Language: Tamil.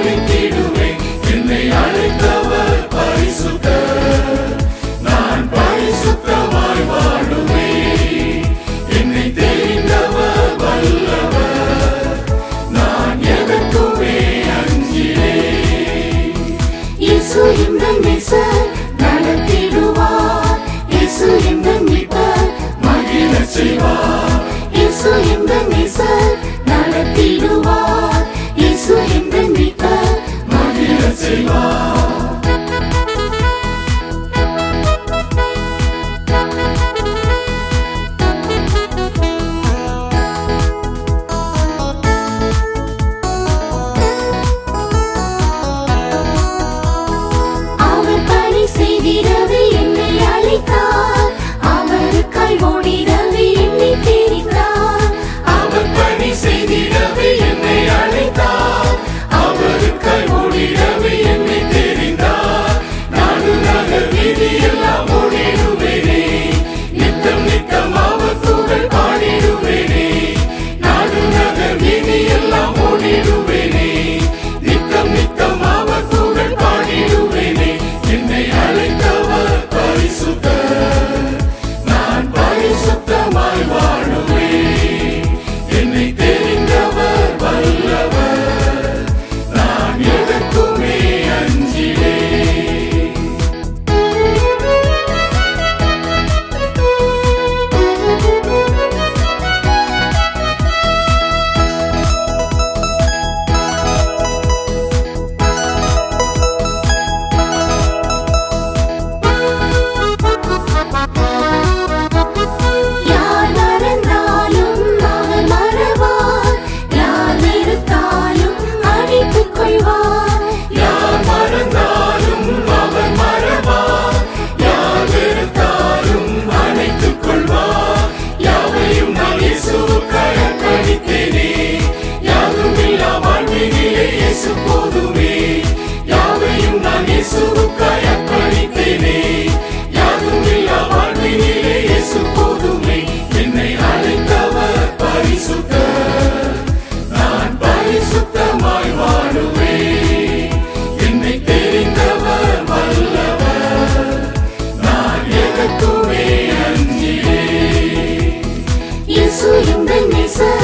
அழைத்திடுவேன். என்னை அழைத்தவர் பரிசுத்தர். நான் பரிசுத்தமாய் வாழுவேன். என்னை தெரிந்தவர் வல்லவர். நான் எதற்குமே அஞ்சினேன். இயேசு எந்தன் நேசர் நடத்திடுவார். இயேசு எந்தன் மீட்பர் மகிழச் செய்வார். இயேசு எந்தன் நேசர் நடத்திடுவார். இயேசு எந்தன் மீட்பர் மகிழச் செய்வார். அவர் பணி செய்திடவே என்னை அழைத்தார். அவருக்காய் ஓடிடவே என்னை தெரிந்தார். அவர் பணி செய்திடவே என்னை அழைத்தார். அவருக்காய் ஓடிடவே என்னை தெரிந்தார். நாடு நகர் வீதியெல்லாம் ஓடிடுவேனே. நித்தம் நித்தம் அவர் புகழ் பாடிடுவேனே. நாடு நகர் வீதியெல்லாம் ஓடிடுவேனே. நித்தம் நித்தம் அவர் புகழ் பாடிடுவேனே. என்னை அழைத்தவர் பரிசுத்தர். நான் பரிசுத்தமாய் வாழுவேன். என்னை தெரிந்தவர் வல்லவர். நான் எதற்குமே அஞ்சினேன். யார் மறந்தாலும் அவர் மறவார். யார் வெறுத்தாலும் அழைத்துக் கொள்வார். யார் மறந்தாலும் அவர் மறவார். யார் வெறுத்தாலும் அணைத்துக் கொள்வார். யாவையும் நான் இயேசுவுக்காய் அர்ப்பணித்தேனே. யாரும் இல்லா வாழ்வினிலே இயேசு போதுமே. யாவையும் நான் இயேசுவுக்காய் அர்ப்பணித்தேனே. யாரும் இல்லா வாழ்வினிலே இயேசு போதுமே. என்னை அழைத்தவர் பரிசுத்தர். நான் பரிசுத்தமாய் வாழுவேன். என்னை தெரிந்தவர் வல்லவர். நான் எதற்குமே அஞ்சினேன். இயேசு எந்தன் நேசர்